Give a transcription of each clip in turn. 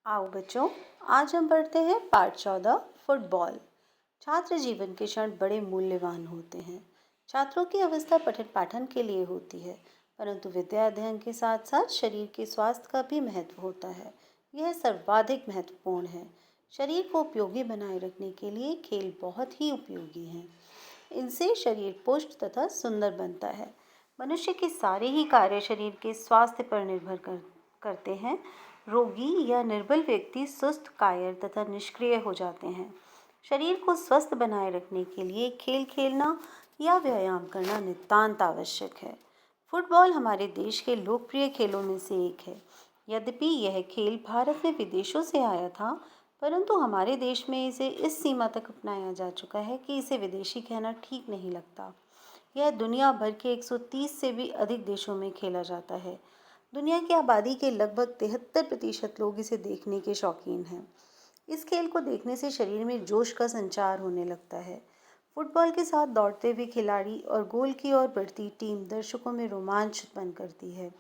आओ बच्चों, आज हम पढ़ते हैं पाठ 14 फुटबॉल। छात्र जीवन के क्षण बड़े मूल्यवान होते हैं। छात्रों की अवस्था पठन पाठन के लिए होती है, परंतु विद्या अध्ययन के साथ साथ शरीर के स्वास्थ्य का भी महत्व होता है। यह सर्वाधिक महत्वपूर्ण है। शरीर को उपयोगी बनाए रखने के लिए खेल बहुत ही उपयोगी हैं। इनसे शरीर पुष्ट तथा सुंदर बनता है। मनुष्य के सारे ही कार्य शरीर के स्वास्थ्य पर निर्भर करते हैं। रोगी या निर्बल व्यक्ति सुस्त, कायर तथा निष्क्रिय हो जाते हैं। शरीर को स्वस्थ बनाए रखने के लिए खेल खेलना या व्यायाम करना नितांत आवश्यक है। फुटबॉल हमारे देश के लोकप्रिय खेलों में से एक है। यद्यपि यह खेल भारत में विदेशों से आया था, परंतु हमारे देश में इसे इस सीमा तक अपनाया जा चुका है कि इसे विदेशी कहना ठीक नहीं लगता। यह दुनिया भर के 130 से भी अधिक देशों में खेला जाता है। दुनिया की आबादी के लगभग 73% लोग इसे देखने के शौकीन हैं। इस खेल को देखने से शरीर में जोश का संचार होने लगता है। फुटबॉल के साथ दौड़ते हुए खिलाड़ी और गोल की ओर बढ़ती टीम दर्शकों में रोमांच उत्पन्न करती है।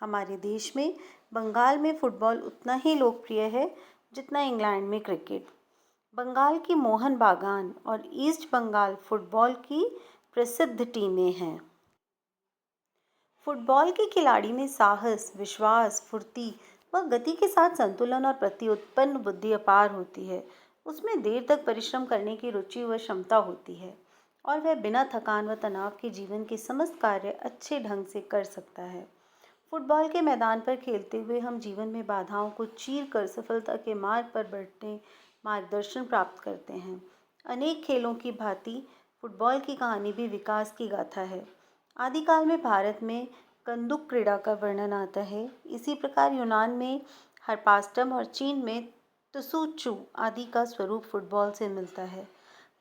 हमारे देश में बंगाल में फुटबॉल उतना ही लोकप्रिय है जितना इंग्लैंड में क्रिकेट। बंगाल की मोहन बागान और ईस्ट बंगाल फुटबॉल की प्रसिद्ध टीमें हैं। फुटबॉल के खिलाड़ी में साहस, विश्वास, फुर्ती व गति के साथ संतुलन और प्रत्युत्पन्न बुद्धि अपार होती है। उसमें देर तक परिश्रम करने की रुचि व क्षमता होती है और वह बिना थकान व तनाव के जीवन के समस्त कार्य अच्छे ढंग से कर सकता है। फुटबॉल के मैदान पर खेलते हुए हम जीवन में बाधाओं को चीर कर सफलता के मार्ग पर बढ़ने मार्गदर्शन प्राप्त करते हैं। अनेक खेलों की भांति फुटबॉल की कहानी भी विकास की गाथा है। आदिकाल में भारत में कंदुक क्रीड़ा का वर्णन आता है। इसी प्रकार यूनान में हरपास्टम और चीन में त्सुचु आदि का स्वरूप फुटबॉल से मिलता है।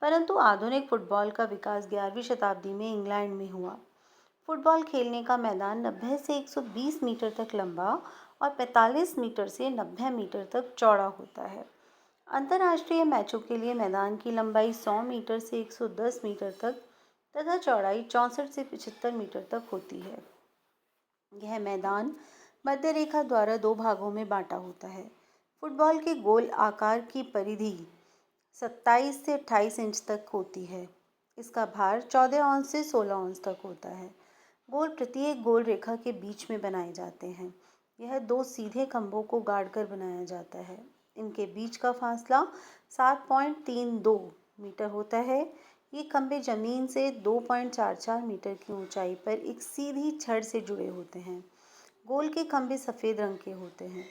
परंतु आधुनिक फुटबॉल का विकास 11वीं शताब्दी में इंग्लैंड में हुआ। फुटबॉल खेलने का मैदान 90 से 120 मीटर तक लंबा और 45 मीटर से 90 मीटर तक चौड़ा होता है। अंतर्राष्ट्रीय मैचों के लिए मैदान की लंबाई 100 मीटर से 110 मीटर तक तथा चौड़ाई 64 से 75 मीटर तक होती है। यह मैदान मध्य रेखा द्वारा दो भागों में बांटा होता है। फुटबॉल के गोल आकार की परिधि 27 से 28 इंच तक होती है। इसका भार 14 औंस से 16 औंस तक होता है। गोल प्रत्येक गोल रेखा के बीच में बनाए जाते हैं। यह दो सीधे खंभों को गाड़कर बनाया जाता है। इनके बीच का फासला 7.32 मीटर होता है। ये खंभे जमीन से 2.44 मीटर की ऊंचाई पर एक सीधी छड़ से जुड़े होते हैं। गोल के खंभे सफ़ेद रंग के होते हैं।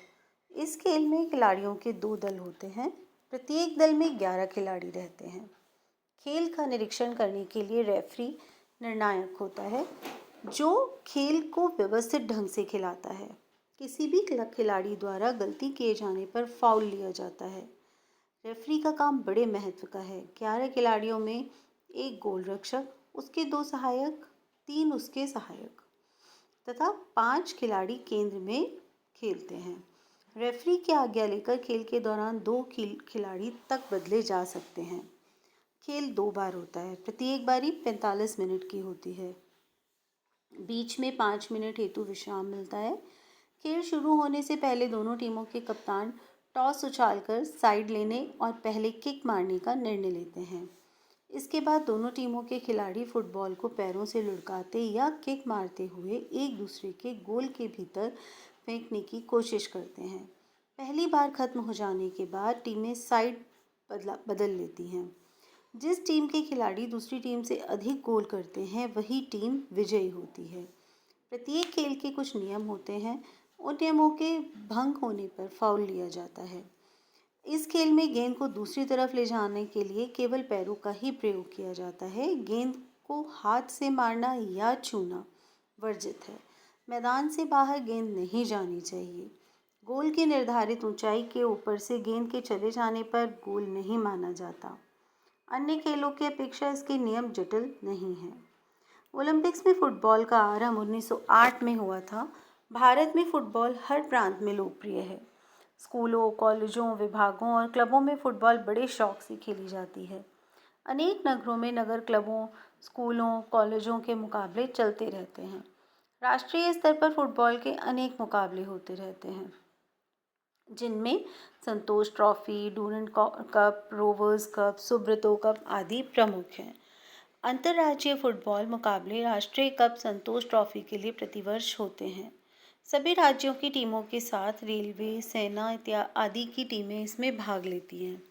इस खेल में खिलाड़ियों के दो दल होते हैं। प्रत्येक दल में 11 खिलाड़ी रहते हैं। खेल का निरीक्षण करने के लिए रेफरी निर्णायक होता है, जो खेल को व्यवस्थित ढंग से खिलाता है। किसी भी खिलाड़ी द्वारा गलती किए जाने पर फाउल लिया जाता है। रेफरी का काम बड़े महत्व का है। 11 खिलाड़ियों में एक गोल रक्षक, उसके दो सहायक, 3 उसके सहायक तथा 5 खिलाड़ी केंद्र में खेलते हैं। रेफरी की आज्ञा लेकर खेल के दौरान 2 खिलाड़ी तक बदले जा सकते हैं। खेल 2 बार होता है। प्रत्येक बारी 45 मिनट की होती है। बीच में 5 मिनट हेतु विश्राम मिलता है। खेल शुरू होने से पहले दोनों टीमों के कप्तान टॉस उछालकर साइड लेने और पहले किक मारने का निर्णय लेते हैं। इसके बाद दोनों टीमों के खिलाड़ी फुटबॉल को पैरों से लुढ़काते या किक मारते हुए एक दूसरे के गोल के भीतर फेंकने की कोशिश करते हैं। पहली बार खत्म हो जाने के बाद टीमें साइड बदल लेती हैं। जिस टीम के खिलाड़ी दूसरी टीम से अधिक गोल करते हैं वही टीम विजयी होती है। प्रत्येक खेल के कुछ नियम होते हैं। उन नियमों के भंग होने पर फाउल लिया जाता है। इस खेल में गेंद को दूसरी तरफ ले जाने के लिए केवल पैरों का ही प्रयोग किया जाता है। गेंद को हाथ से मारना या छूना वर्जित है। मैदान से बाहर गेंद नहीं जानी चाहिए। गोल की निर्धारित ऊंचाई के ऊपर से गेंद के चले जाने पर गोल नहीं माना जाता। अन्य खेलों की अपेक्षा इसके नियम जटिल नहीं हैं। ओलंपिक्स में फुटबॉल का आरंभ 1908 में हुआ था। भारत में फुटबॉल हर प्रांत में लोकप्रिय है। स्कूलों, कॉलेजों, विभागों और क्लबों में फुटबॉल बड़े शौक से खेली जाती है। अनेक नगरों में नगर क्लबों, स्कूलों, कॉलेजों के मुकाबले चलते रहते हैं। राष्ट्रीय स्तर पर फुटबॉल के अनेक मुकाबले होते रहते हैं। जिनमें Santosh trophy, Durand cup, Rovers cup, Subroto cup आदि प्रमुख हैं। अंतर्राज्यीय फुटबॉल मुकाबले राष्ट्रीय कप, संतोष ट्रॉफी के लिए प्रतिवर्ष होते हैं। सभी राज्यों की टीमों के साथ रेलवे, सेना आदि की टीमें इसमें भाग लेती हैं।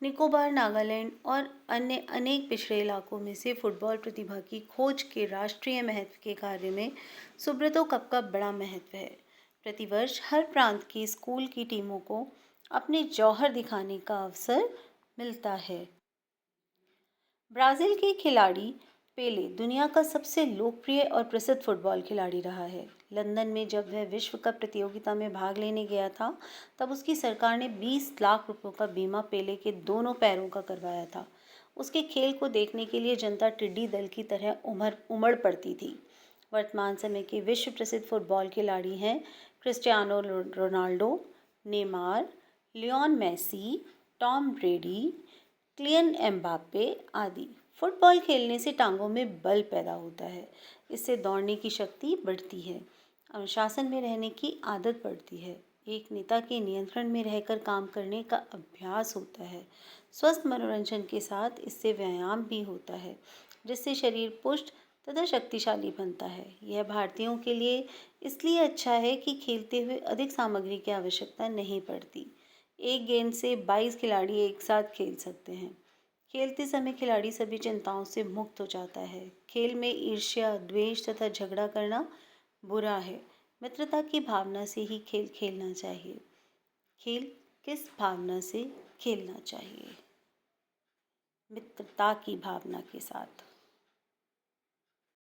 निकोबार, नागालैंड और अन्य अनेक पिछड़े इलाकों में से फुटबॉल प्रतिभा की खोज के राष्ट्रीय महत्व के कार्य में सुब्रतो कप का बड़ा महत्व है। प्रतिवर्ष हर प्रांत की स्कूल की टीमों को अपने जौहर दिखाने का अवसर मिलता है। ब्राज़ील के खिलाड़ी पेले दुनिया का सबसे लोकप्रिय और प्रसिद्ध फुटबॉल खिलाड़ी रहा है। लंदन में जब वह विश्व कप प्रतियोगिता में भाग लेने गया था, तब उसकी सरकार ने 20 लाख रुपयों का बीमा पेले के दोनों पैरों का करवाया था। उसके खेल को देखने के लिए जनता टिड्डी दल की तरह उमड़ पड़ती थी। वर्तमान समय के विश्व प्रसिद्ध फुटबॉल खिलाड़ी हैं Cristiano Ronaldo, Neymar, Lionel Messi, Tom Brady, Kylian Mbappe आदि। फुटबॉल खेलने से टांगों में बल पैदा होता है, इससे दौड़ने की शक्ति बढ़ती है, अनुशासन में रहने की आदत बढ़ती है, एक नेता के नियंत्रण में रहकर काम करने का अभ्यास होता है। स्वस्थ मनोरंजन के साथ इससे व्यायाम भी होता है, जिससे शरीर पुष्ट तथा शक्तिशाली बनता है। यह भारतीयों के लिए इसलिए अच्छा है कि खेलते हुए अधिक सामग्री की आवश्यकता नहीं पड़ती। एक गेंद से 22 खिलाड़ी एक साथ खेल सकते हैं। खेलते समय खिलाड़ी सभी चिंताओं से मुक्त हो जाता है। खेल में ईर्ष्या, द्वेष तथा झगड़ा करना बुरा है। मित्रता की भावना से ही खेल खेलना चाहिए। खेल किस भावना से खेलना चाहिए? मित्रता की भावना के साथ।